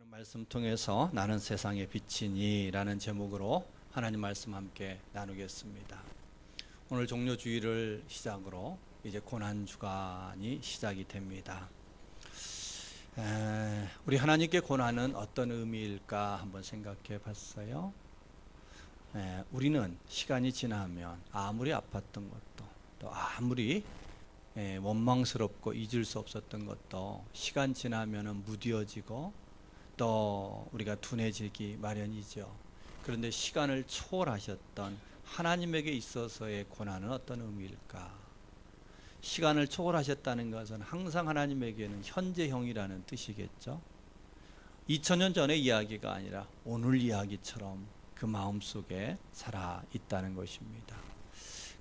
말씀 통해서 나는 세상의 빛이니 라는 제목으로 하나님 말씀 함께 나누겠습니다. 오늘 종료주일을 시작으로 이제 고난주간이 시작이 됩니다. 우리 하나님께 고난은 어떤 의미일까 한번 생각해 봤어요. 우리는 시간이 지나면 아무리 아팠던 것도 또 아무리 원망스럽고 잊을 수 없었던 것도 시간 지나면 무뎌지고 또 우리가 둔해지기 마련이죠. 그런데 시간을 초월하셨던 하나님에게 있어서의 고난은 어떤 의미일까? 시간을 초월하셨다는 것은 항상 하나님에게는 현재형이라는 뜻이겠죠. 2000년 전의 이야기가 아니라 오늘 이야기처럼 그 마음속에 살아 있다는 것입니다.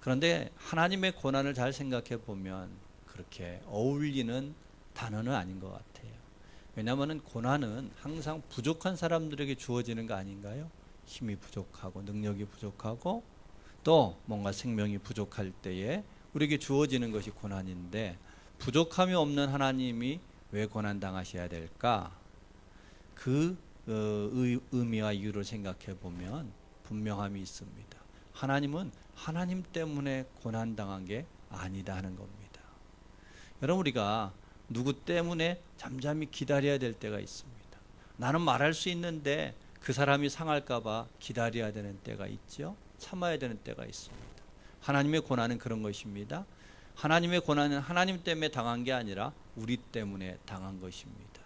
그런데 하나님의 고난을 잘 생각해 보면 그렇게 어울리는 단어는 아닌 것 같아요. 왜냐하면 고난은 항상 부족한 사람들에게 주어지는 거 아닌가요? 힘이 부족하고 능력이 부족하고 또 뭔가 생명이 부족할 때에 우리에게 주어지는 것이 고난인데, 부족함이 없는 하나님이 왜 고난 당하셔야 될까? 그 의미와 이유를 생각해 보면 분명함이 있습니다. 하나님은 하나님 때문에 고난 당한 게 아니다 하는 겁니다. 여러분, 우리가 누구 때문에 잠잠히 기다려야 될 때가 있습니다. 나는 말할 수 있는데 그 사람이 상할까 봐 기다려야 되는 때가 있죠. 참아야 되는 때가 있습니다. 하나님의 고난은 그런 것입니다. 하나님의 고난은 하나님 때문에 당한 게 아니라 우리 때문에 당한 것입니다.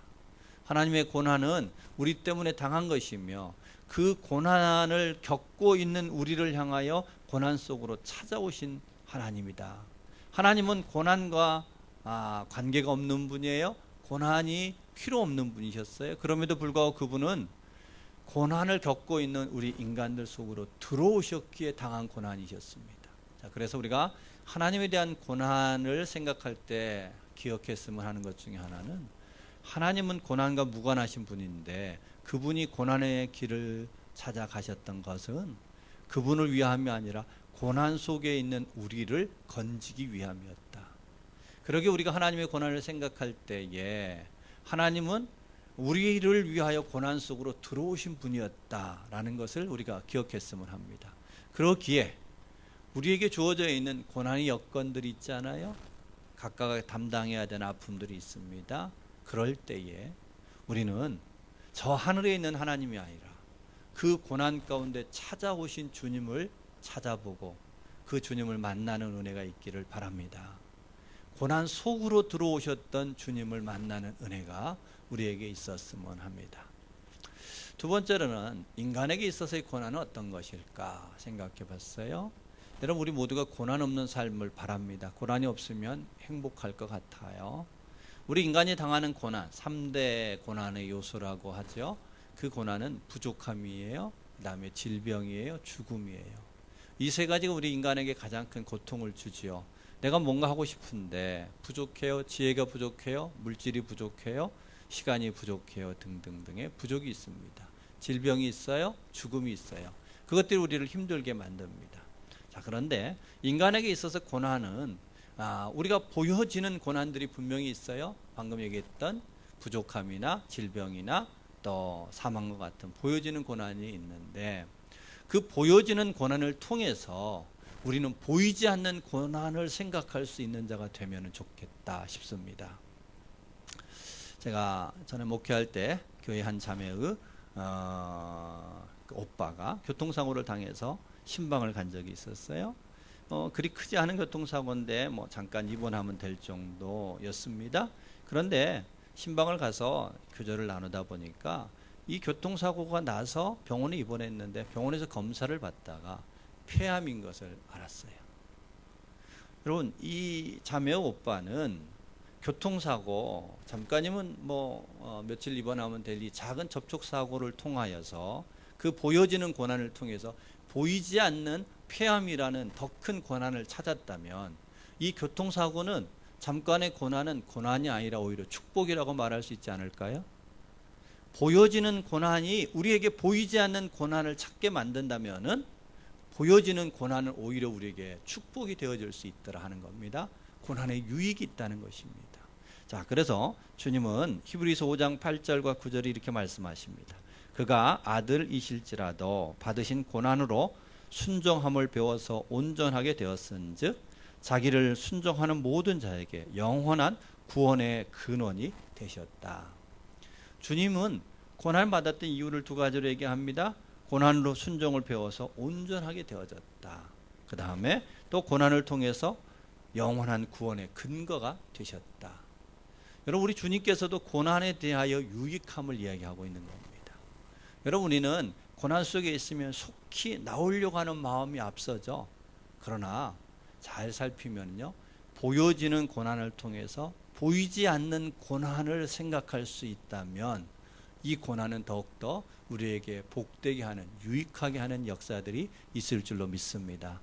하나님의 고난은 우리 때문에 당한 것이며 그 고난을 겪고 있는 우리를 향하여 고난 속으로 찾아오신 하나님이다. 하나님은 고난과 관계가 없는 분이에요. 고난이 필요 없는 분이셨어요. 그럼에도 불구하고 그분은 고난을 겪고 있는 우리 인간들 속으로 들어오셨기에 당한 고난이셨습니다. 자, 그래서 우리가 하나님에 대한 고난을 생각할 때 기억했으면 하는 것 중에 하나는, 하나님은 고난과 무관하신 분인데 그분이 고난의 길을 찾아가셨던 것은 그분을 위함이 아니라 고난 속에 있는 우리를 건지기 위함이었다. 그러게 우리가 하나님의 고난을 생각할 때에 하나님은 우리를 위하여 고난 속으로 들어오신 분이었다라는 것을 우리가 기억했으면 합니다. 그렇기에 우리에게 주어져 있는 고난의 여건들이 있잖아요. 각각 담당해야 되는 아픔들이 있습니다. 그럴 때에 우리는 저 하늘에 있는 하나님이 아니라 그 고난 가운데 찾아오신 주님을 찾아보고 그 주님을 만나는 은혜가 있기를 바랍니다. 고난 속으로 들어오셨던 주님을 만나는 은혜가 우리에게 있었으면 합니다. 두 번째로는 인간에게 있어서의 고난은 어떤 것일까 생각해 봤어요. 여러분, 우리 모두가 고난 없는 삶을 바랍니다. 고난이 없으면 행복할 것 같아요. 우리 인간이 당하는 고난, 3대 고난의 요소라고 하죠. 그 고난은 부족함이에요. 그 다음에 질병이에요. 죽음이에요. 이 세 가지가 우리 인간에게 가장 큰 고통을 주지요. 내가 뭔가 하고 싶은데 부족해요. 지혜가 부족해요. 물질이 부족해요. 시간이 부족해요. 등등등의 부족이 있습니다. 질병이 있어요. 죽음이 있어요. 그것들이 우리를 힘들게 만듭니다. 자, 그런데 인간에게 있어서 고난은 우리가 보여지는 고난들이 분명히 있어요. 방금 얘기했던 부족함이나 질병이나 또 사망과 같은 보여지는 고난이 있는데, 그 보여지는 고난을 통해서 우리는 보이지 않는 고난을 생각할 수 있는 자가 되면 좋겠다 싶습니다. 제가 전에 목회할 때 교회 한 자매의 그 오빠가 교통사고를 당해서 신방을 간 적이 있었어요. 그리 크지 않은 교통사고인데 잠깐 입원하면 될 정도였습니다. 그런데 신방을 가서 교제를 나누다 보니까 이 교통사고가 나서 병원에 입원했는데 병원에서 검사를 받다가 폐암인 것을 알았어요. 여러분, 이 자매의 오빠는 교통사고 잠깐이면 며칠 입원하면 될 이 작은 접촉사고를 통하여서 그 보여지는 고난을 통해서 보이지 않는 폐암이라는 더 큰 고난을 찾았다면, 이 교통사고는 잠깐의 고난은 고난이 아니라 오히려 축복이라고 말할 수 있지 않을까요? 보여지는 고난이 우리에게 보이지 않는 고난을 찾게 만든다면은 보여지는 고난은 오히려 우리에게 축복이 되어질 수 있더라 하는 겁니다. 고난에 유익이 있다는 것입니다. 자, 그래서 주님은 히브리서 5장 8절과 9절이 이렇게 말씀하십니다. 그가 아들이실지라도 받으신 고난으로 순종함을 배워서 온전하게 되었은즉 자기를 순종하는 모든 자에게 영원한 구원의 근원이 되셨다. 주님은 고난 받았던 이유를 두 가지로 얘기합니다. 고난으로 순종을 배워서 온전하게 되어졌다. 그 다음에 또 고난을 통해서 영원한 구원의 근거가 되셨다. 여러분, 우리 주님께서도 고난에 대하여 유익함을 이야기하고 있는 겁니다. 여러분, 우리는 고난 속에 있으면 속히 나오려고 하는 마음이 앞서죠. 그러나 잘 살피면요, 보여지는 고난을 통해서 보이지 않는 고난을 생각할 수 있다면 이 고난은 더욱더 우리에게 복되게 하는, 유익하게 하는 역사들이 있을 줄로 믿습니다.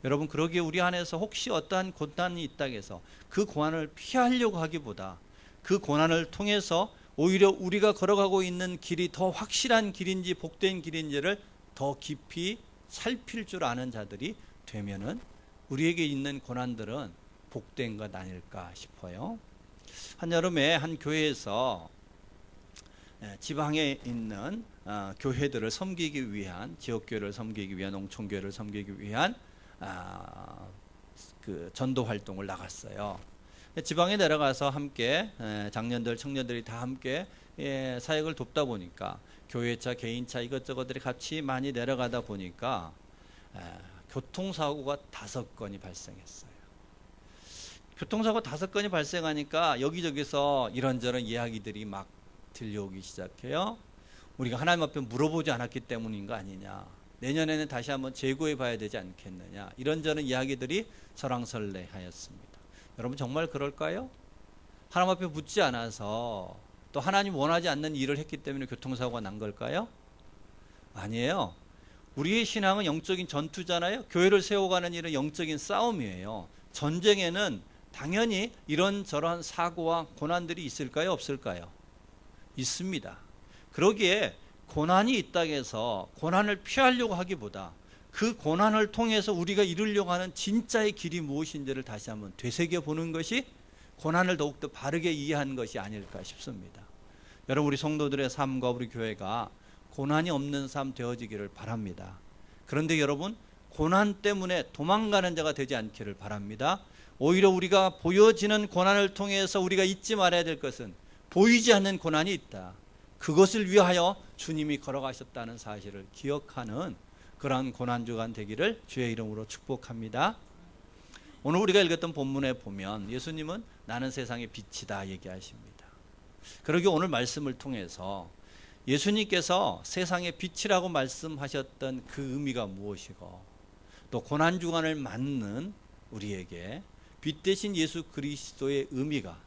여러분, 그러기에 우리 안에서 혹시 어떠한 고난이 있다 해서 그 고난을 피하려고 하기보다 그 고난을 통해서 오히려 우리가 걸어가고 있는 길이 더 확실한 길인지 복된 길인지를 더 깊이 살필 줄 아는 자들이 되면은 우리에게 있는 고난들은 복된 것 아닐까 싶어요. 한여름에 한 교회에서 지방에 있는 교회들을 섬기기 위한, 지역교회를 섬기기 위한, 농촌교회를 섬기기 위한 그 전도 활동을 나갔어요. 지방에 내려가서 함께 장년들, 청년들이 다 함께 사역을 돕다 보니까 교회차, 개인차 이것저것들이 같이 많이 내려가다 보니까 교통사고가 5건이 발생했어요. 교통사고 5건이 발생하니까 여기저기서 이런저런 이야기들이 막 들려오기 시작해요. 우리가 하나님 앞에 물어보지 않았기 때문인 거 아니냐, 내년에는 다시 한번 재고해 봐야 되지 않겠느냐, 이런저런 이야기들이 설왕설래하였습니다. 여러분, 정말 그럴까요? 하나님 앞에 묻지 않아서 또 하나님 원하지 않는 일을 했기 때문에 교통사고가 난 걸까요? 아니에요. 우리의 신앙은 영적인 전투잖아요. 교회를 세워가는 일은 영적인 싸움이에요. 전쟁에는 당연히 이런저런 사고와 고난들이 있을까요? 없을까요? 있습니다. 그러기에 고난이 있다고 해서 고난을 피하려고 하기보다 그 고난을 통해서 우리가 이루려고 하는 진짜의 길이 무엇인지를 다시 한번 되새겨보는 것이 고난을 더욱더 바르게 이해하는 것이 아닐까 싶습니다. 여러분, 우리 성도들의 삶과 우리 교회가 고난이 없는 삶 되어지기를 바랍니다. 그런데 여러분, 고난 때문에 도망가는 자가 되지 않기를 바랍니다. 오히려 우리가 보여지는 고난을 통해서 우리가 잊지 말아야 될 것은 보이지 않는 고난이 있다. 그것을 위하여 주님이 걸어가셨다는 사실을 기억하는 그러한 고난주간 되기를 주의 이름으로 축복합니다. 오늘 우리가 읽었던 본문에 보면 예수님은 나는 세상의 빛이다 얘기하십니다. 그러기에 오늘 말씀을 통해서 예수님께서 세상의 빛이라고 말씀하셨던 그 의미가 무엇이고 또 고난주간을 맞는 우리에게 빛 대신 예수 그리스도의 의미가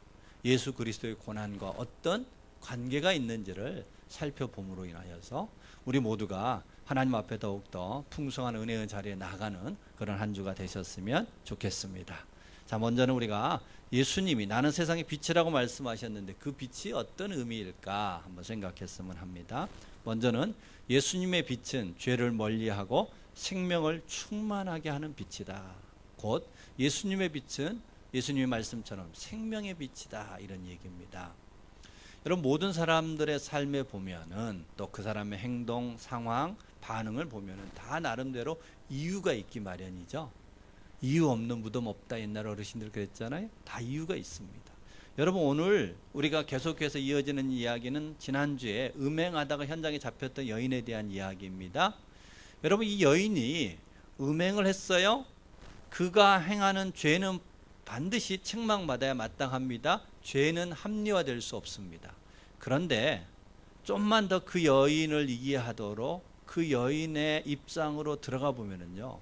예수 그리스도의 고난과 어떤 관계가 있는지를 살펴봄으로 인하여서 우리 모두가 하나님 앞에 더욱더 풍성한 은혜의 자리에 나가는 그런 한 주가 되셨으면 좋겠습니다. 자, 먼저는 우리가 예수님이 나는 세상의 빛이라고 말씀하셨는데 그 빛이 어떤 의미일까 한번 생각했으면 합니다. 먼저는 예수님의 빛은 죄를 멀리하고 생명을 충만하게 하는 빛이다. 곧 예수님의 빛은 예수님의 말씀처럼 생명의 빛이다, 이런 얘기입니다. 여러분, 모든 사람들의 삶에 보면은 또 그 사람의 행동, 상황, 반응을 보면은 다 나름대로 이유가 있기 마련이죠. 이유 없는 무덤 없다, 옛날 어르신들 그랬잖아요. 다 이유가 있습니다. 여러분, 오늘 우리가 계속해서 이어지는 이야기는 지난주에 음행하다가 현장에 잡혔던 여인에 대한 이야기입니다. 여러분, 이 여인이 음행을 했어요. 그가 행하는 죄는 반드시 책망받아야 마땅합니다. 죄는 합리화될 수 없습니다. 그런데 좀만 더 그 여인을 이해하도록 그 여인의 입장으로 들어가 보면은요,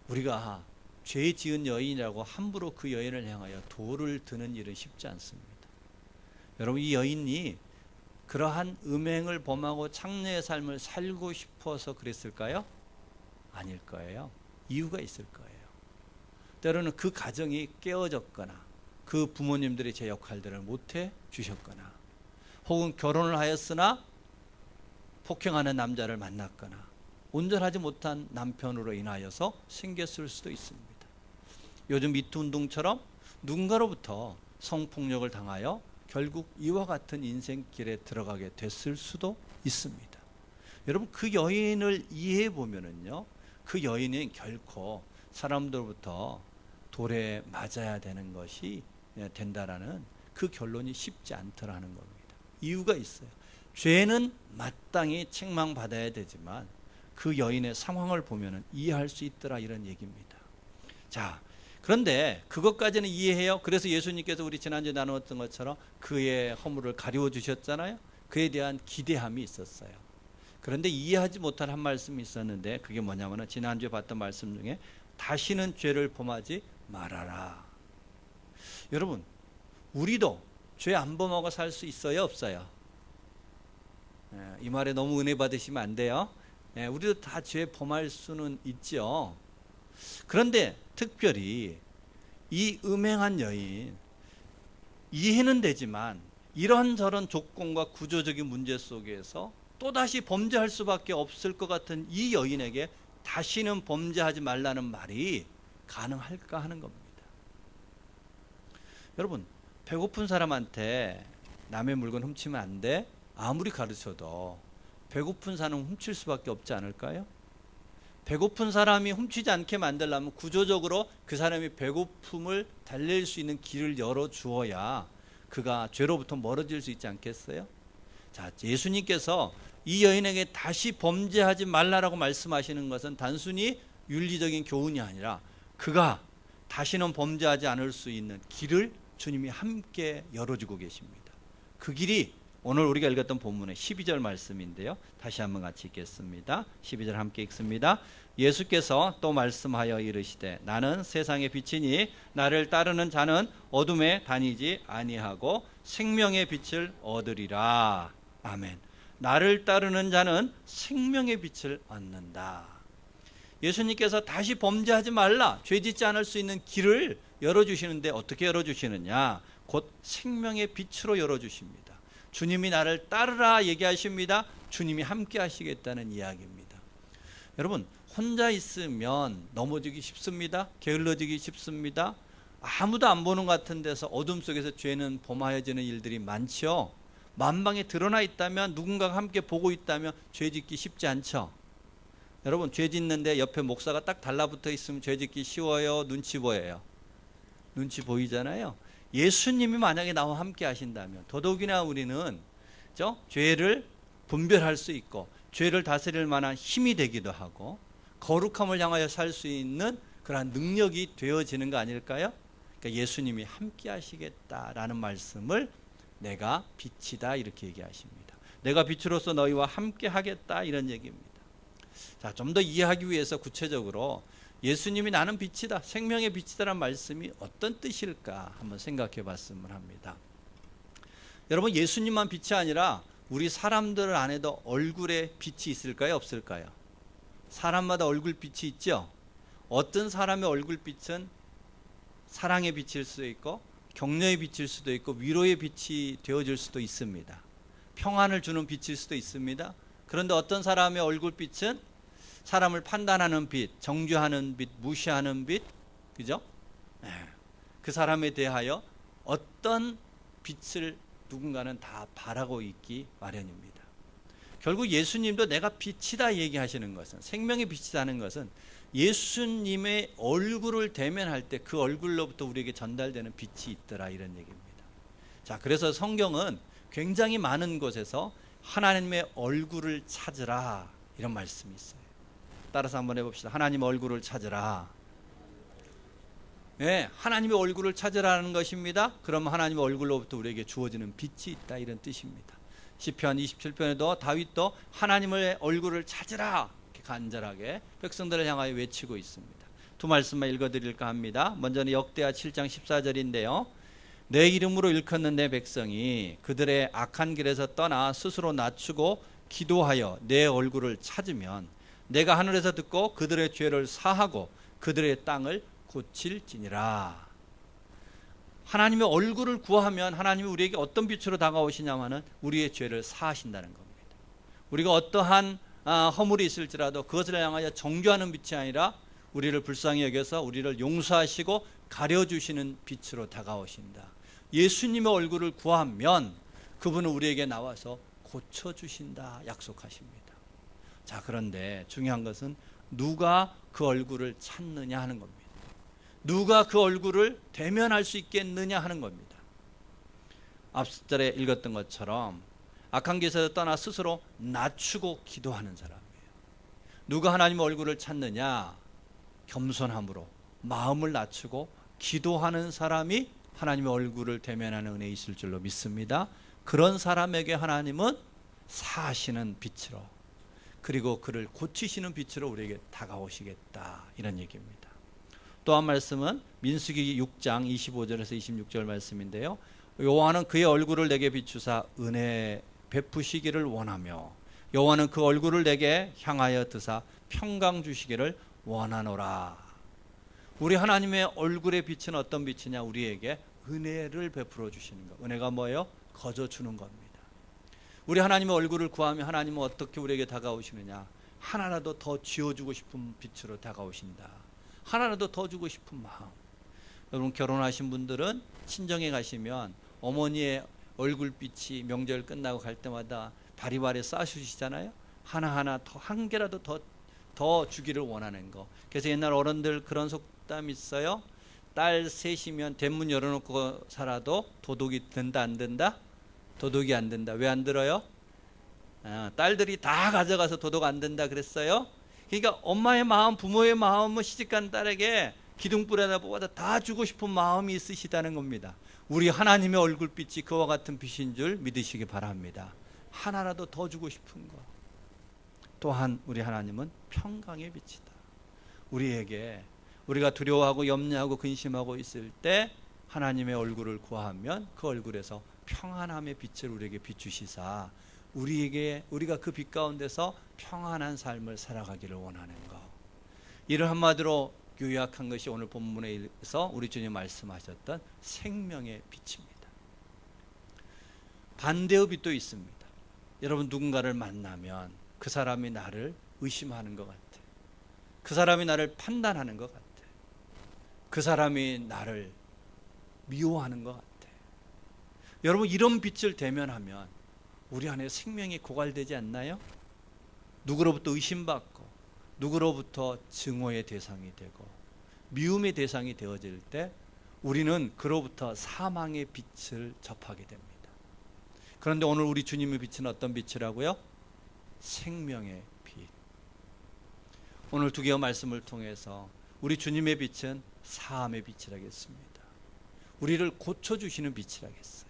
우리가 죄 지은 여인이라고 함부로 그 여인을 향하여 돌을 드는 일은 쉽지 않습니다. 여러분, 이 여인이 그러한 음행을 범하고 창녀의 삶을 살고 싶어서 그랬을까요? 아닐 거예요. 이유가 있을 거예요. 때로는 그 가정이 깨어졌거나 그 부모님들이 제 역할들을 못해 주셨거나 혹은 결혼을 하였으나 폭행하는 남자를 만났거나 온전하지 못한 남편으로 인하여서 생겼을 수도 있습니다. 요즘 미투 운동처럼 누군가로부터 성폭력을 당하여 결국 이와 같은 인생길에 들어가게 됐을 수도 있습니다. 여러분, 그 여인을 이해해 보면은요, 그 여인은 결코 사람들로부터 돌에 맞아야 되는 것이 된다라는 그 결론이 쉽지 않더라는 겁니다. 이유가 있어요. 죄는 마땅히 책망받아야 되지만 그 여인의 상황을 보면은 이해할 수 있더라, 이런 얘기입니다. 자, 그런데 그것까지는 이해해요. 그래서 예수님께서 우리 지난주에 나누었던 것처럼 그의 허물을 가리워 주셨잖아요. 그에 대한 기대함이 있었어요. 그런데 이해하지 못한 한 말씀이 있었는데, 그게 뭐냐면은 지난주에 봤던 말씀 중에 다시는 죄를 범하지 말아라. 여러분, 우리도 죄 안 범하고 살 수 있어요, 없어요? 이 말에 너무 은혜 받으시면 안 돼요. 우리도 다 죄 범할 수는 있죠. 그런데 특별히 이 음행한 여인, 이해는 되지만 이런저런 조건과 구조적인 문제 속에서 또다시 범죄할 수밖에 없을 것 같은 이 여인에게 다시는 범죄하지 말라는 말이 가능할까 하는 겁니다. 여러분, 배고픈 사람한테 남의 물건 훔치면 안 돼, 아무리 가르쳐도 배고픈 사람은 훔칠 수밖에 없지 않을까요? 배고픈 사람이 훔치지 않게 만들려면 구조적으로 그 사람이 배고픔을 달랠 수 있는 길을 열어주어야 그가 죄로부터 멀어질 수 있지 않겠어요? 자, 예수님께서 이 여인에게 다시 범죄하지 말라라고 말씀하시는 것은 단순히 윤리적인 교훈이 아니라 그가 다시는 범죄하지 않을 수 있는 길을 주님이 함께 열어주고 계십니다. 그 길이 오늘 우리가 읽었던 본문의 12절 말씀인데요, 다시 한번 같이 읽겠습니다. 12절 함께 읽습니다. 예수께서 또 말씀하여 이르시되 나는 세상의 빛이니 나를 따르는 자는 어둠에 다니지 아니하고 생명의 빛을 얻으리라. 아멘. 나를 따르는 자는 생명의 빛을 얻는다. 예수님께서 다시 범죄하지 말라, 죄짓지 않을 수 있는 길을 열어주시는데 어떻게 열어주시느냐? 곧 생명의 빛으로 열어주십니다. 주님이 나를 따르라 얘기하십니다. 주님이 함께 하시겠다는 이야기입니다. 여러분, 혼자 있으면 넘어지기 쉽습니다. 게을러지기 쉽습니다. 아무도 안 보는 것 같은 데서 어둠 속에서 죄는 범하여지는 일들이 많죠. 만방에 드러나 있다면, 누군가가 함께 보고 있다면 죄 짓기 쉽지 않죠. 여러분, 죄 짓는데 옆에 목사가 딱 달라붙어 있으면 죄 짓기 쉬워요, 눈치 보여요? 눈치 보이잖아요. 예수님이 만약에 나와 함께 하신다면 더더욱이나 우리는 죄를 분별할 수 있고 죄를 다스릴 만한 힘이 되기도 하고 거룩함을 향하여 살 수 있는 그러한 능력이 되어지는 거 아닐까요? 그러니까 예수님이 함께 하시겠다라는 말씀을 내가 빛이다 이렇게 얘기하십니다. 내가 빛으로서 너희와 함께 하겠다 이런 얘기입니다. 자, 좀 더 이해하기 위해서 구체적으로 예수님이 나는 빛이다, 생명의 빛이다라는 말씀이 어떤 뜻일까 한번 생각해 봤으면 합니다. 여러분, 예수님만 빛이 아니라 우리 사람들 안에도 얼굴에 빛이 있을까요, 없을까요? 사람마다 얼굴 빛이 있죠. 어떤 사람의 얼굴 빛은 사랑의 빛일 수도 있고 격려의 빛일 수도 있고 위로의 빛이 되어질 수도 있습니다. 평안을 주는 빛일 수도 있습니다. 그런데 어떤 사람의 얼굴 빛은 사람을 판단하는 빛, 정죄하는 빛, 무시하는 빛, 그죠? 그 사람에 대하여 어떤 빛을 누군가는 다 바라고 있기 마련입니다. 결국 예수님도 내가 빛이다 얘기하시는 것은, 생명의 빛이라는 것은 예수님의 얼굴을 대면할 때 그 얼굴로부터 우리에게 전달되는 빛이 있더라 이런 얘기입니다. 자, 그래서 성경은 굉장히 많은 곳에서 하나님의 얼굴을 찾으라 이런 말씀이 있어요. 따라서 한번 해봅시다. 하나님의 얼굴을 찾으라. 네, 하나님의 얼굴을 찾으라는 것입니다. 그럼 하나님의 얼굴로부터 우리에게 주어지는 빛이 있다 이런 뜻입니다. 시편 27편에도 다윗도 하나님의 얼굴을 찾으라 이렇게 간절하게 백성들을 향하여 외치고 있습니다. 두 말씀만 읽어드릴까 합니다. 먼저는 역대하 7장 14절인데요. 내 이름으로 일컫는 내 백성이 그들의 악한 길에서 떠나 스스로 낮추고 기도하여 내 얼굴을 찾으면 내가 하늘에서 듣고 그들의 죄를 사하고 그들의 땅을 고칠지니라. 하나님의 얼굴을 구하면 하나님이 우리에게 어떤 빛으로 다가오시냐면은 우리의 죄를 사하신다는 겁니다. 우리가 어떠한 허물이 있을지라도 그것을 향하여 정죄하는 빛이 아니라 우리를 불쌍히 여겨서 우리를 용서하시고 가려주시는 빛으로 다가오신다. 예수님의 얼굴을 구하면 그분은 우리에게 나와서 고쳐주신다 약속하십니다. 자, 그런데 중요한 것은 누가 그 얼굴을 찾느냐 하는 겁니다. 누가 그 얼굴을 대면할 수 있겠느냐 하는 겁니다. 앞절에 읽었던 것처럼 악한 길에서 떠나 스스로 낮추고 기도하는 사람이에요. 누가 하나님의 얼굴을 찾느냐? 겸손함으로 마음을 낮추고 기도하는 사람이 하나님의 얼굴을 대면하는 은혜에 있을 줄로 믿습니다. 그런 사람에게 하나님은 사시는 빛으로, 그리고 그를 고치시는 빛으로 우리에게 다가오시겠다, 이런 얘기입니다. 또 한 말씀은 민수기 6장 25절에서 26절 말씀인데요. 여호와는 그의 얼굴을 내게 비추사 은혜 베푸시기를 원하며 여호와는 그 얼굴을 내게 향하여 드사 평강 주시기를 원하노라. 우리 하나님의 얼굴의 빛은 어떤 빛이냐? 우리에게 은혜를 베풀어 주시는 것. 은혜가 뭐예요? 거저 주는 겁니다. 우리 하나님의 얼굴을 구하면 하나님은 어떻게 우리에게 다가오시느냐? 하나라도 더 쥐어주고 싶은 빛으로 다가오신다. 하나라도 더 주고 싶은 마음. 여러분, 결혼하신 분들은 친정에 가시면 어머니의 얼굴빛이 명절 끝나고 갈 때마다 바리바리 쏴주시잖아요. 하나하나 더, 한 개라도 더 주기를 원하는 거. 그래서 옛날 어른들 그런 속담 있어요. 딸 셋이면 대문 열어놓고 살아도 도둑이 든다 안 된다? 도둑이 안 된다. 왜 안 들어요? 딸들이 다 가져가서 도둑 안 된다 그랬어요. 그러니까 엄마의 마음, 부모의 마음은 시집간 딸에게 기둥불에다 뽑아서 다 주고 싶은 마음이 있으시다는 겁니다. 우리 하나님의 얼굴빛이 그와 같은 빛인 줄 믿으시기 바랍니다. 하나라도 더 주고 싶은 것. 또한 우리 하나님은 평강의 빛이다. 우리에게, 우리가 두려워하고 염려하고 근심하고 있을 때 하나님의 얼굴을 구하면 그 얼굴에서 평안함의 빛을 우리에게 비추시사 우리가 그 빛 가운데서 평안한 삶을 살아가기를 원하는 것. 이를 한마디로 요약한 것이 오늘 본문에서 우리 주님 말씀하셨던 생명의 빛입니다. 반대의 빛도 있습니다. 여러분, 누군가를 만나면 그 사람이 나를 의심하는 것 같아. 그 사람이 나를 판단하는 것 같아. 그 사람이 나를 미워하는 것 같아. 여러분, 이런 빛을 대면하면 우리 안에 생명이 고갈되지 않나요? 누구로부터 의심받고 누구로부터 증오의 대상이 되고 미움의 대상이 되어질 때 우리는 그로부터 사망의 빛을 접하게 됩니다. 그런데 오늘 우리 주님의 빛은 어떤 빛이라고요? 생명의 빛. 오늘 두 개의 말씀을 통해서 우리 주님의 빛은 사함의 빛이라겠습니다. 우리를 고쳐주시는 빛이라겠어요.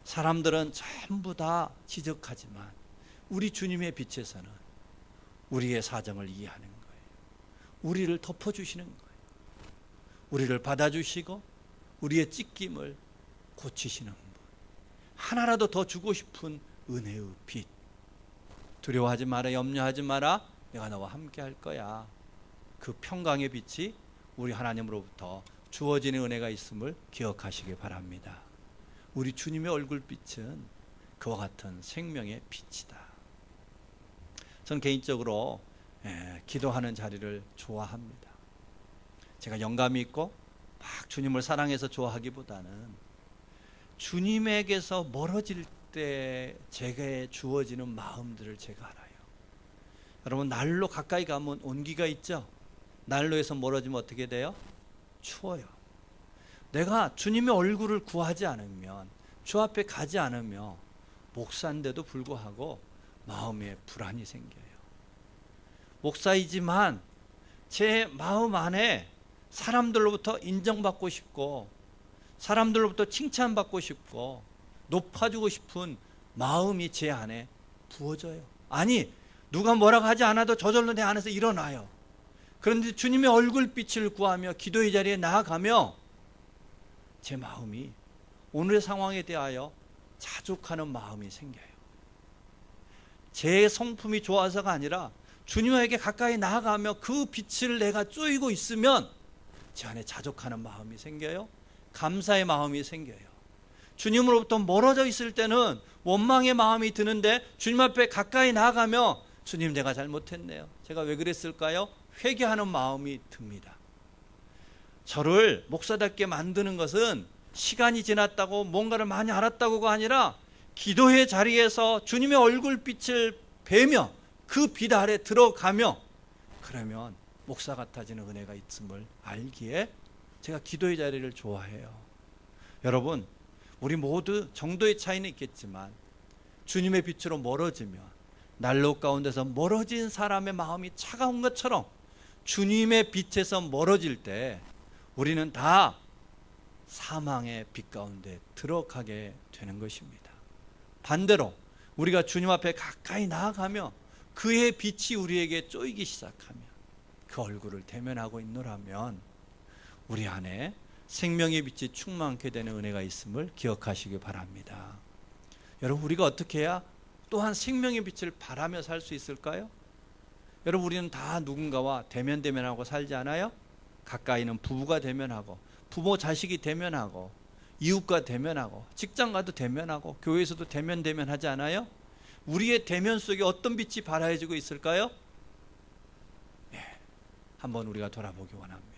사람들은 전부 다 지적하지만 우리 주님의 빛에서는 우리의 사정을 이해하는 거예요. 우리를 덮어주시는 거예요. 우리를 받아주시고 우리의 찢김을 고치시는 분. 하나라도 더 주고 싶은 은혜의 빛. 두려워하지 마라, 염려하지 마라, 내가 너와 함께 할 거야. 그 평강의 빛이 우리 하나님으로부터 주어지는 은혜가 있음을 기억하시기 바랍니다. 우리 주님의 얼굴빛은 그와 같은 생명의 빛이다. 저는 개인적으로 기도하는 자리를 좋아합니다. 제가 영감이 있고 막 주님을 사랑해서 좋아하기보다는 주님에게서 멀어질 때 제게 주어지는 마음들을 제가 알아요. 여러분, 난로 가까이 가면 온기가 있죠? 난로에서 멀어지면 어떻게 돼요? 추워요. 내가 주님의 얼굴을 구하지 않으면, 주 앞에 가지 않으며 목사인데도 불구하고 마음에 불안이 생겨요. 목사이지만 제 마음 안에 사람들로부터 인정받고 싶고 사람들로부터 칭찬받고 싶고 높아지고 싶은 마음이 제 안에 부어져요. 아니, 누가 뭐라고 하지 않아도 저절로 내 안에서 일어나요. 그런데 주님의 얼굴빛을 구하며 기도의 자리에 나아가며 제 마음이 오늘의 상황에 대하여 자족하는 마음이 생겨요. 제 성품이 좋아서가 아니라 주님에게 가까이 나아가며 그 빛을 내가 쬐고 있으면 제 안에 자족하는 마음이 생겨요. 감사의 마음이 생겨요. 주님으로부터 멀어져 있을 때는 원망의 마음이 드는데 주님 앞에 가까이 나아가며 주님, 내가 잘못했네요. 제가 왜 그랬을까요? 회개하는 마음이 듭니다. 저를 목사답게 만드는 것은 시간이 지났다고 뭔가를 많이 알았다고가 아니라 기도의 자리에서 주님의 얼굴빛을 뵈며 그 빛 아래 들어가며 그러면 목사 같아지는 은혜가 있음을 알기에 제가 기도의 자리를 좋아해요. 여러분, 우리 모두 정도의 차이는 있겠지만 주님의 빛으로 멀어지면 난로 가운데서 멀어진 사람의 마음이 차가운 것처럼 주님의 빛에서 멀어질 때 우리는 다 사망의 빛 가운데 들어가게 되는 것입니다. 반대로 우리가 주님 앞에 가까이 나아가며 그의 빛이 우리에게 쪼이기 시작하면 그 얼굴을 대면하고 있노라면 우리 안에 생명의 빛이 충만케 되는 은혜가 있음을 기억하시기 바랍니다. 여러분, 우리가 어떻게 해야 또한 생명의 빛을 바라며 살 수 있을까요? 여러분, 우리는 다 누군가와 대면하고 살지 않아요? 가까이는 부부가 대면하고, 부모 자식이 대면하고, 이웃과 대면하고, 직장 가도 대면하고, 교회에서도 대면하지 않아요? 우리의 대면 속에 어떤 빛이 발하여지고 있을까요? 네, 한번 우리가 돌아보기 원합니다.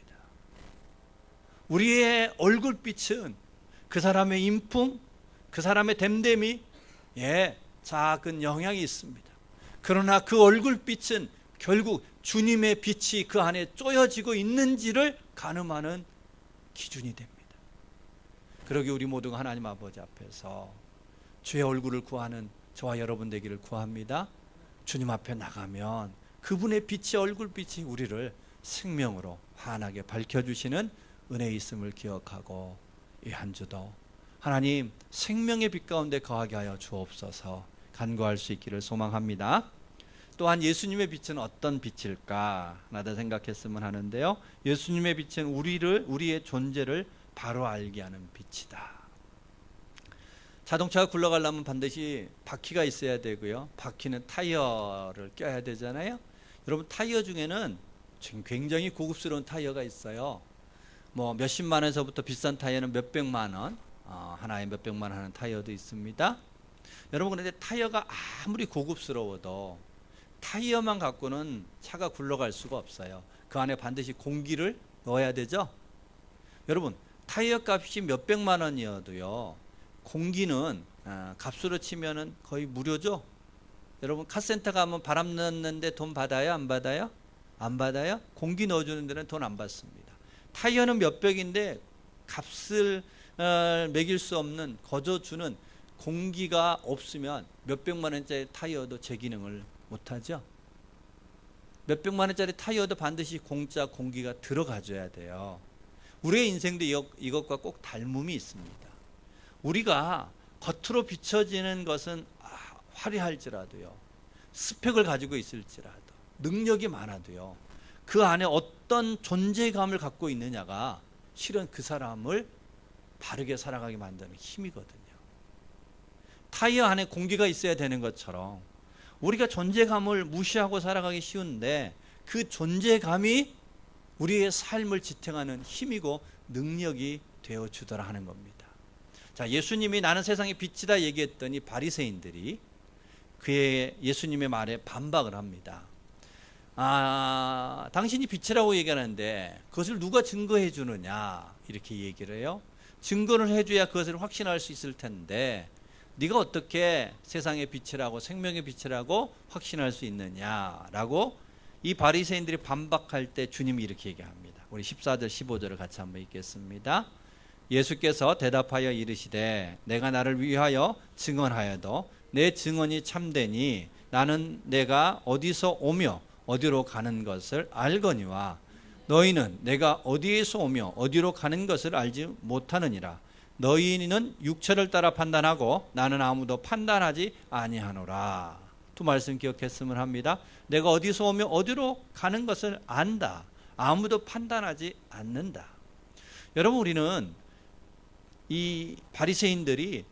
우리의 얼굴빛은 그 사람의 인품, 그 사람의 됨됨이, 작은 영향이 있습니다. 그러나 그 얼굴빛은 결국 주님의 빛이 그 안에 쪼여지고 있는지를 가늠하는 기준이 됩니다. 그러기 우리 모두가 하나님 아버지 앞에서 주의 얼굴을 구하는 저와 여러분 되기를 구합니다. 주님 앞에 나가면 그분의 빛이, 얼굴빛이 우리를 생명으로 환하게 밝혀주시는 은혜의 있음을 기억하고 이 한 주도 하나님 생명의 빛 가운데 거하게 하여 주옵소서 간구할 수 있기를 소망합니다. 또한 예수님의 빛은 어떤 빛일까 하나 더 생각했으면 하는데요. 예수님의 빛은 우리의 존재를 바로 알게 하는 빛이다. 자동차가 굴러가려면 반드시 바퀴가 있어야 되고요. 바퀴는 타이어를 껴야 되잖아요. 여러분, 타이어 중에는 굉장히 고급스러운 타이어가 있어요. 뭐 몇십만 원에서부터 비싼 타이어는 몇백만 원, 하나에 몇백만 원 하는 타이어도 있습니다. 여러분, 그런데 타이어가 아무리 고급스러워도 타이어만 갖고는 차가 굴러갈 수가 없어요. 그 안에 반드시 공기를 넣어야 되죠. 여러분, 타이어 값이 몇백만 원이어도요, 공기는 값으로 치면은 거의 무료죠. 여러분, 카센터 가면 바람 넣는데 돈 받아요? 안 받아요? 안 받아요? 공기 넣어주는 데는 돈 안 받습니다. 타이어는 몇백인데 값을 매길 수 없는, 거저주는 공기가 없으면 몇백만 원짜리 타이어도 제 기능을 못하죠. 몇백만 원짜리 타이어도 반드시 공짜 공기가 들어가줘야 돼요. 우리의 인생도 이것과 꼭 닮음이 있습니다. 우리가 겉으로 비춰지는 것은 화려할지라도요, 스펙을 가지고 있을지라도, 능력이 많아도요, 그 안에 어떤 존재감을 갖고 있느냐가 실은 그 사람을 바르게 살아가게 만드는 힘이거든요. 타이어 안에 공기가 있어야 되는 것처럼 우리가 존재감을 무시하고 살아가기 쉬운데 그 존재감이 우리의 삶을 지탱하는 힘이고 능력이 되어주더라 하는 겁니다. 자, 예수님이 나는 세상의 빛이다 얘기했더니 바리새인들이 예수님의 말에 반박을 합니다. 당신이 빛이라고 얘기하는데 그것을 누가 증거해 주느냐 이렇게 얘기를 해요. 증거를 해줘야 그것을 확신할 수 있을 텐데 네가 어떻게 세상의 빛이라고, 생명의 빛이라고 확신할 수 있느냐라고 이 바리새인들이 반박할 때 주님이 이렇게 얘기합니다. 우리 14절 15절을 같이 한번 읽겠습니다. 예수께서 대답하여 이르시되 내가 나를 위하여 증언하여도 내 증언이 참되니 나는 내가 어디서 오며 어디로 가는 것을 알거니와 너희는 내가 어디에서 오며 어디로 가는 것을 알지 못하느니라. 너희는 육체를 따라 판단하고 나는 아무도 판단하지 아니하노라. 두 말씀 기억했으면 합니다. 내가 어디서 오며 어디로 가는 것을 안다. 아무도 판단하지 않는다. 여러분, 우리는 이 바리새인들이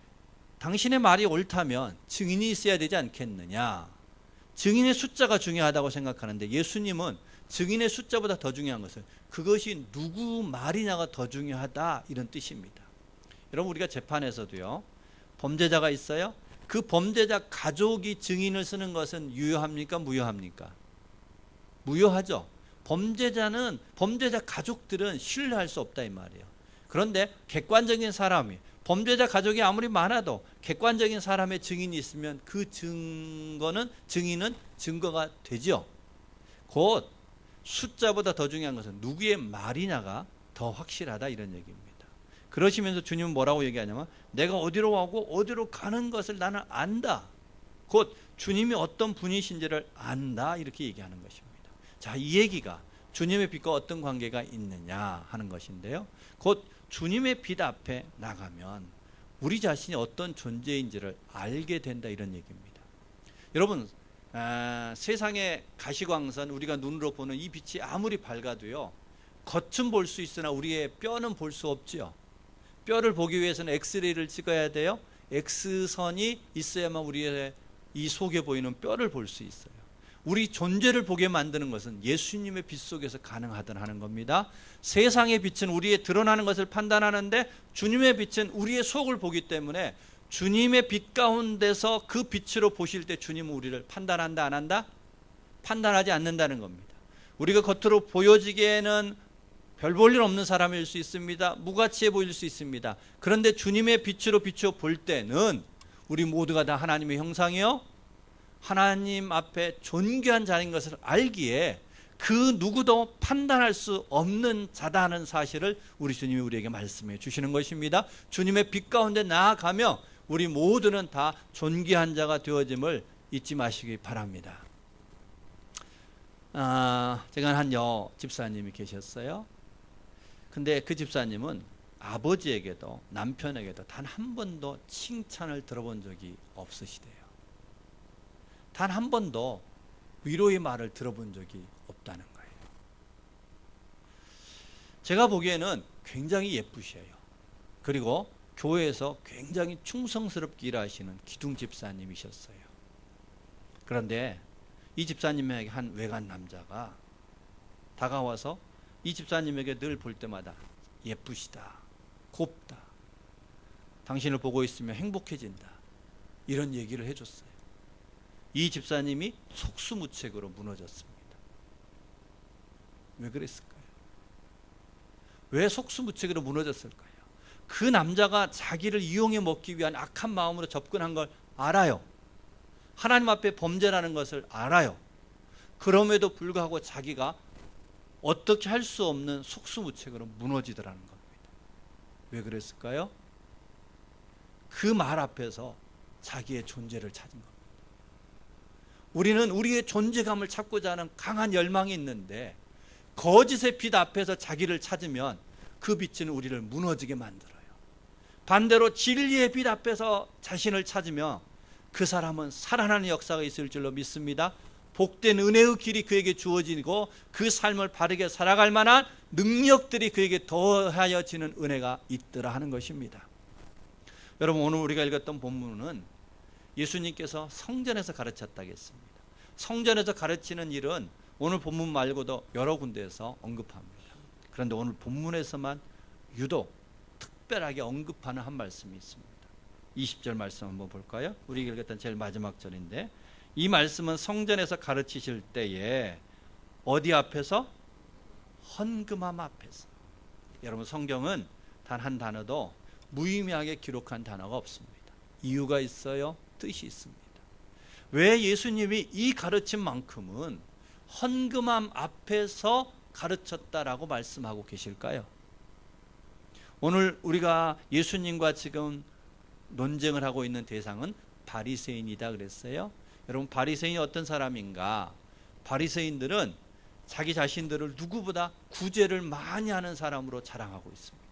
당신의 말이 옳다면 증인이 있어야 되지 않겠느냐, 증인의 숫자가 중요하다고 생각하는데 예수님은 증인의 숫자보다 더 중요한 것은 그것이 누구 말이냐가 더 중요하다, 이런 뜻입니다. 여러분, 우리가 재판에서도요, 범죄자가 있어요. 그 범죄자 가족이 증인을 쓰는 것은 유효합니까? 무효합니까? 무효하죠. 범죄자 가족들은 신뢰할 수 없다 이 말이에요. 그런데 객관적인 사람이, 범죄자 가족이 아무리 많아도 객관적인 사람의 증인이 있으면 그 증인은 증거가 되죠. 곧 숫자보다 더 중요한 것은 누구의 말이냐가 더 확실하다, 이런 얘기입니다. 그러시면서 주님은 뭐라고 얘기하냐면 내가 어디로 가고 어디로 가는 것을 나는 안다. 곧 주님이 어떤 분이신지를 안다, 이렇게 얘기하는 것입니다. 자, 이 얘기가 주님의 빛과 어떤 관계가 있느냐 하는 것인데요. 곧 주님의 빛 앞에 나가면 우리 자신이 어떤 존재인지를 알게 된다, 이런 얘기입니다. 여러분, 세상의 가시광선, 우리가 눈으로 보는 이 빛이 아무리 밝아도요, 겉은 볼 수 있으나 우리의 뼈는 볼 수 없죠. 뼈를 보기 위해서는 엑스레이를 찍어야 돼요. X선이 있어야만 우리의 이 속에 보이는 뼈를 볼 수 있어요. 우리 존재를 보게 만드는 것은 예수님의 빛 속에서 가능하다는 겁니다. 세상의 빛은 우리의 드러나는 것을 판단하는데 주님의 빛은 우리의 속을 보기 때문에 주님의 빛 가운데서 그 빛으로 보실 때 주님은 우리를 판단한다, 안 한다? 판단하지 않는다는 겁니다. 우리가 겉으로 보여지기에는 별 볼 일 없는 사람일 수 있습니다. 무가치해 보일 수 있습니다. 그런데 주님의 빛으로 비추어 볼 때는 우리 모두가 다 하나님의 형상이요, 하나님 앞에 존귀한 자인 것을 알기에 그 누구도 판단할 수 없는 자다는 사실을 우리 주님이 우리에게 말씀해 주시는 것입니다. 주님의 빛 가운데 나아가며 우리 모두는 다 존귀한 자가 되어짐을 잊지 마시기 바랍니다. 제가 한 집사님이 계셨어요. 근데 그 집사님은 아버지에게도 남편에게도 단 한 번도 칭찬을 들어본 적이 없으시대요. 단 한 번도 위로의 말을 들어본 적이 없다는 거예요. 제가 보기에는 굉장히 예쁘셔요. 그리고 교회에서 굉장히 충성스럽게 일하시는 기둥 집사님이셨어요. 그런데 이 집사님에게 한 외간 남자가 다가와서 이 집사님에게 늘 볼 때마다 예쁘시다, 곱다, 당신을 보고 있으면 행복해진다, 이런 얘기를 해줬어요. 이 집사님이 속수무책으로 무너졌습니다. 왜 그랬을까요? 왜 속수무책으로 무너졌을까요? 그 남자가 자기를 이용해 먹기 위한 악한 마음으로 접근한 걸 알아요. 하나님 앞에 범죄라는 것을 알아요. 그럼에도 불구하고 자기가 어떻게 할 수 없는 속수무책으로 무너지더라는 겁니다. 왜 그랬을까요? 그 말 앞에서 자기의 존재를 찾은 겁니다. 우리는 우리의 존재감을 찾고자 하는 강한 열망이 있는데 거짓의 빛 앞에서 자기를 찾으면 그 빛은 우리를 무너지게 만들어요. 반대로 진리의 빛 앞에서 자신을 찾으며 그 사람은 살아나는 역사가 있을 줄로 믿습니다. 복된 은혜의 길이 그에게 주어지고 그 삶을 바르게 살아갈 만한 능력들이 그에게 더하여지는 은혜가 있더라 하는 것입니다. 여러분, 오늘 우리가 읽었던 본문은 예수님께서 성전에서 가르쳤다고 했습니다. 성전에서 가르치는 일은 오늘 본문 말고도 여러 군데에서 언급합니다. 그런데 오늘 본문에서만 유독 특별하게 언급하는 한 말씀이 있습니다. 20절 말씀 한번 볼까요? 우리가 읽었던 제일 마지막 절인데, 이 말씀은 성전에서 가르치실 때에 어디 앞에서? 헌금함 앞에서. 여러분, 성경은 단 한 단어도 무의미하게 기록한 단어가 없습니다. 이유가 있어요. 뜻이 있습니다. 왜 예수님이 이 가르침만큼은 헌금함 앞에서 가르쳤다라고 말씀하고 계실까요? 오늘 우리가 예수님과 지금 논쟁을 하고 있는 대상은 바리새인이다 그랬어요. 여러분, 바리새인이 어떤 사람인가? 바리새인들은 자기 자신들을 누구보다 구제를 많이 하는 사람으로 자랑하고 있습니다.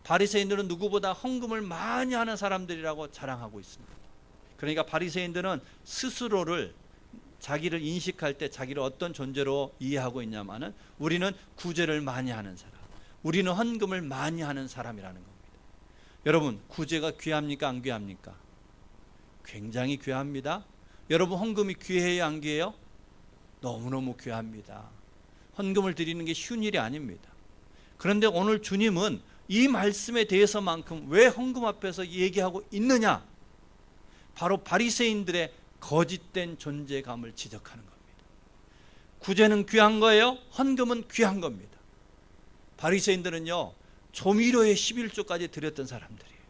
바리새인들은 누구보다 헌금을 많이 하는 사람들이라고 자랑하고 있습니다. 그러니까 바리새인들은 스스로를, 자기를 인식할 때 자기를 어떤 존재로 이해하고 있냐면은 우리는 구제를 많이 하는 사람, 우리는 헌금을 많이 하는 사람이라는 겁니다. 여러분, 구제가 귀합니까, 안 귀합니까? 굉장히 귀합니다. 여러분, 헌금이 귀해요, 안 귀해요? 너무너무 귀합니다. 헌금을 드리는 게 쉬운 일이 아닙니다. 그런데 오늘 주님은 이 말씀에 대해서만큼 왜 헌금 앞에서 얘기하고 있느냐? 바로 바리새인들의 거짓된 존재감을 지적하는 겁니다. 구제는 귀한 거예요. 헌금은 귀한 겁니다. 바리새인들은요, 조미료의 11조까지 드렸던 사람들이에요.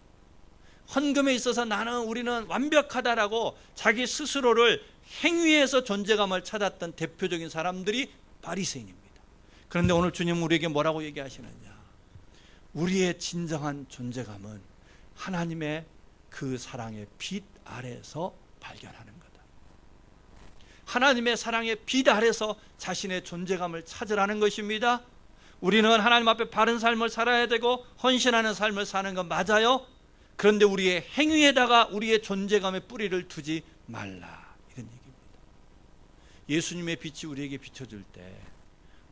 헌금에 있어서 우리는 완벽하다라고 자기 스스로를 행위에서 존재감을 찾았던 대표적인 사람들이 바리새인입니다. 그런데 오늘 주님은 우리에게 뭐라고 얘기하시느냐? 우리의 진정한 존재감은 하나님의 그 사랑의 빛 아래에서 발견하는 거다. 하나님의 사랑의 빛 아래에서 자신의 존재감을 찾으라는 것입니다. 우리는 하나님 앞에 바른 삶을 살아야 되고 헌신하는 삶을 사는 건 맞아요. 그런데 우리의 행위에다가 우리의 존재감의 뿌리를 두지 말라, 이런 얘기입니다. 예수님의 빛이 우리에게 비춰줄 때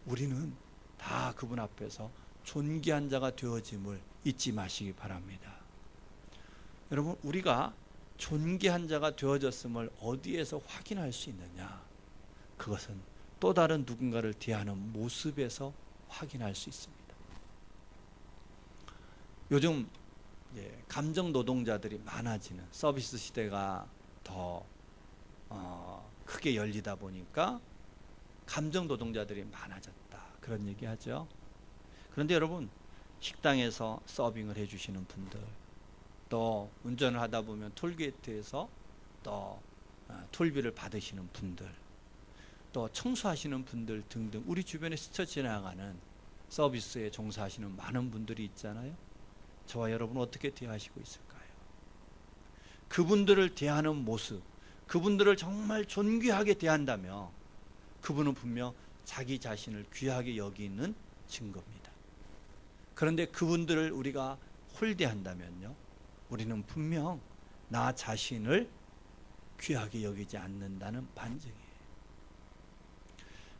우리는 다 그분 앞에서 존귀한 자가 되어짐을 잊지 마시기 바랍니다. 여러분, 우리가 존귀한 자가 되어졌음을 어디에서 확인할 수 있느냐? 그것은 또 다른 누군가를 대하는 모습에서 확인할 수 있습니다. 요즘 감정 노동자들이 많아지는 서비스 시대가 더 크게 열리다 보니까 감정 노동자들이 많아졌다, 그런 얘기하죠. 그런데 여러분, 식당에서 서빙을 해주시는 분들, 또 운전을 하다 보면 톨게이트에서 또 톨비를 받으시는 분들, 또 청소하시는 분들 등등 우리 주변에 스쳐 지나가는 서비스에 종사하시는 많은 분들이 있잖아요. 저와 여러분 어떻게 대하시고 있을까요? 그분들을 대하는 모습, 그분들을 정말 존귀하게 대한다며 그분은 분명 자기 자신을 귀하게 여기는 증거입니다. 그런데 그분들을 우리가 홀대한다면요, 우리는 분명 나 자신을 귀하게 여기지 않는다는 반증이에요.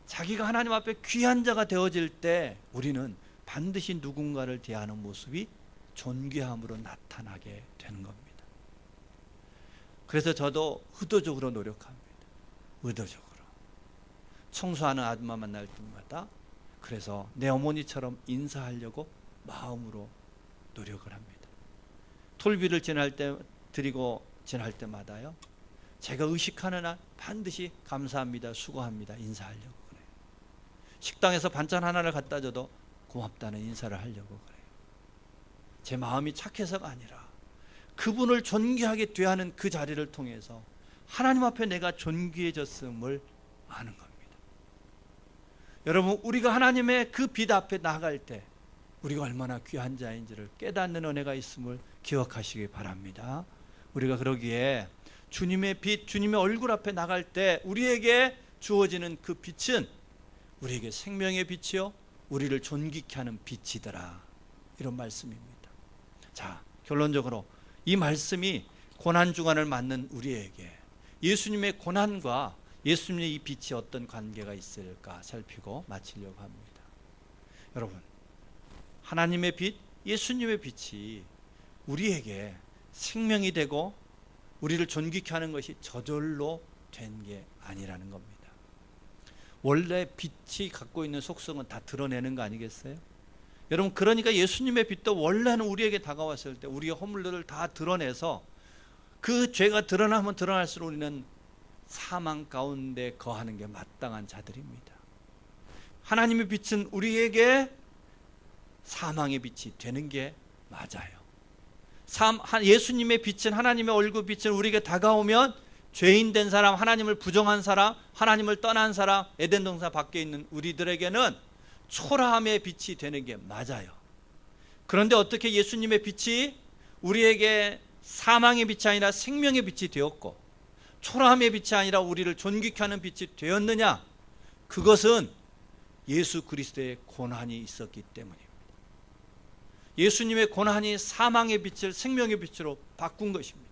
자기가 하나님 앞에 귀한 자가 되어질 때 우리는 반드시 누군가를 대하는 모습이 존귀함으로 나타나게 되는 겁니다. 그래서 저도 의도적으로 노력합니다. 의도적으로 청소하는 아줌마 만날 때마다 그래서 내 어머니처럼 인사하려고 마음으로 노력을 합니다. 톨비를 드리고 지날 때마다요, 제가 의식하는 한 반드시 감사합니다, 수고합니다 인사하려고 그래요. 식당에서 반찬 하나를 갖다 줘도 고맙다는 인사를 하려고 그래요. 제 마음이 착해서가 아니라 그분을 존귀하게 대하는 그 자리를 통해서 하나님 앞에 내가 존귀해졌음을 아는 겁니다. 여러분, 우리가 하나님의 그 빛 앞에 나갈 때 우리가 얼마나 귀한 자인지를 깨닫는 은혜가 있음을 기억하시기 바랍니다. 우리가 그러기에 주님의 빛, 주님의 얼굴 앞에 나갈 때 우리에게 주어지는 그 빛은 우리에게 생명의 빛이요 우리를 존귀케 하는 빛이더라, 이런 말씀입니다. 자, 결론적으로 이 말씀이 고난주간을 맞는 우리에게 예수님의 고난과 예수님의 이 빛이 어떤 관계가 있을까 살피고 마치려고 합니다. 여러분, 하나님의 빛, 예수님의 빛이 우리에게 생명이 되고 우리를 존귀케 하는 것이 저절로 된 게 아니라는 겁니다. 원래 빛이 갖고 있는 속성은 다 드러내는 거 아니겠어요? 여러분, 그러니까 예수님의 빛도 원래는 우리에게 다가왔을 때 우리의 허물들을 다 드러내서 그 죄가 드러나면 드러날수록 우리는 사망 가운데 거하는 게 마땅한 자들입니다. 하나님의 빛은 우리에게 사망의 빛이 되는 게 맞아요. 예수님의 빛은, 하나님의 얼굴 빛은 우리에게 다가오면 죄인 된 사람, 하나님을 부정한 사람, 하나님을 떠난 사람, 에덴 동산 밖에 있는 우리들에게는 초라함의 빛이 되는 게 맞아요. 그런데 어떻게 예수님의 빛이 우리에게 사망의 빛이 아니라 생명의 빛이 되었고 초라함의 빛이 아니라 우리를 존귀케 하는 빛이 되었느냐? 그것은 예수 그리스도의 고난이 있었기 때문입니다. 예수님의 고난이 사망의 빛을 생명의 빛으로 바꾼 것입니다.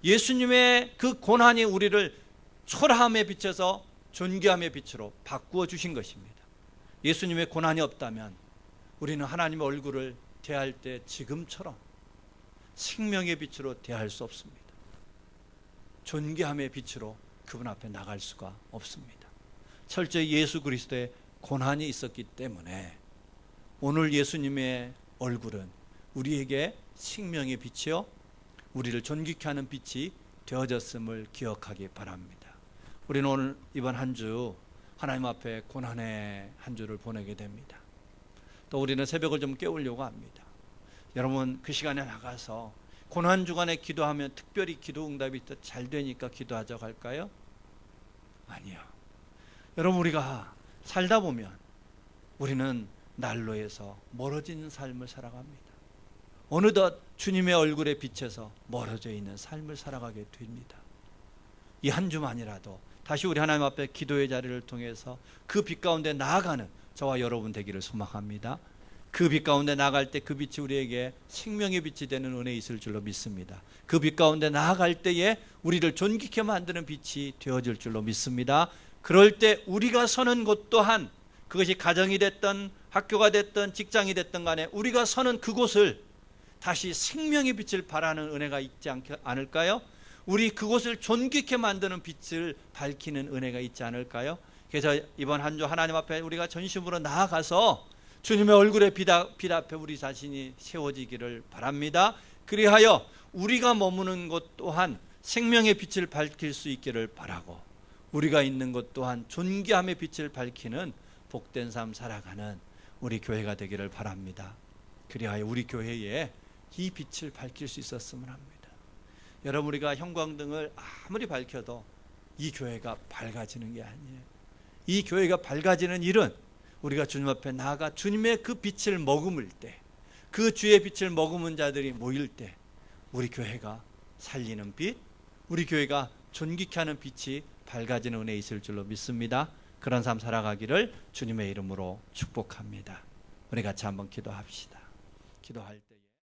예수님의 그 고난이 우리를 초라함의 빛에서 존귀함의 빛으로 바꾸어 주신 것입니다. 예수님의 고난이 없다면 우리는 하나님의 얼굴을 대할 때 지금처럼 생명의 빛으로 대할 수 없습니다. 존귀함의 빛으로 그분 앞에 나갈 수가 없습니다. 철저히 예수 그리스도의 고난이 있었기 때문에 오늘 예수님의 얼굴은 우리에게 생명의 빛이요 우리를 존귀케 하는 빛이 되어졌음을 기억하기 바랍니다. 우리는 오늘 이번 한 주 하나님 앞에 고난의 한 주를 보내게 됩니다. 또 우리는 새벽을 좀 깨우려고 합니다. 여러분 그 시간에 나가서 고난주간에 기도하면 특별히 기도 응답이 더 잘 되니까 기도하자고 할까요? 아니요. 여러분 우리가 살다 보면 우리는 난로에서 멀어진 삶을 살아갑니다. 어느덧 주님의 얼굴에 비춰서 멀어져 있는 삶을 살아가게 됩니다. 이 한 주만이라도 다시 우리 하나님 앞에 기도의 자리를 통해서 그 빛 가운데 나아가는 저와 여러분 되기를 소망합니다. 그 빛 가운데 나아갈 때 그 빛이 우리에게 생명의 빛이 되는 은혜 있을 줄로 믿습니다. 그 빛 가운데 나아갈 때에 우리를 존귀케 만드는 빛이 되어질 줄로 믿습니다. 그럴 때 우리가 서는 곳 또한 그것이 가정이 됐든 학교가 됐든 직장이 됐든 간에 우리가 서는 그곳을 다시 생명의 빛을 발하는 은혜가 있지 않을까요? 우리 그곳을 존귀케 만드는 빛을 밝히는 은혜가 있지 않을까요? 그래서 이번 한 주 하나님 앞에 우리가 전심으로 나아가서 주님의 얼굴에 빛 앞에 우리 자신이 세워지기를 바랍니다. 그리하여 우리가 머무는 곳 또한 생명의 빛을 밝힐 수 있기를 바라고 우리가 있는 곳 또한 존귀함의 빛을 밝히는 복된 삶 살아가는 우리 교회가 되기를 바랍니다. 그리하여 우리 교회에 이 빛을 밝힐 수 있었으면 합니다. 여러분 우리가 형광등을 아무리 밝혀도 이 교회가 밝아지는 게 아니에요. 이 교회가 밝아지는 일은 우리가 주님 앞에 나아가 주님의 그 빛을 머금을 때, 그 주의 빛을 머금은 자들이 모일 때 우리 교회가 살리는 빛, 우리 교회가 존귀케 하는 빛이 밝아지는 은혜 있을 줄로 믿습니다. 그런 삶 살아가기를 주님의 이름으로 축복합니다. 우리 같이 한번 기도합시다. 기도할 때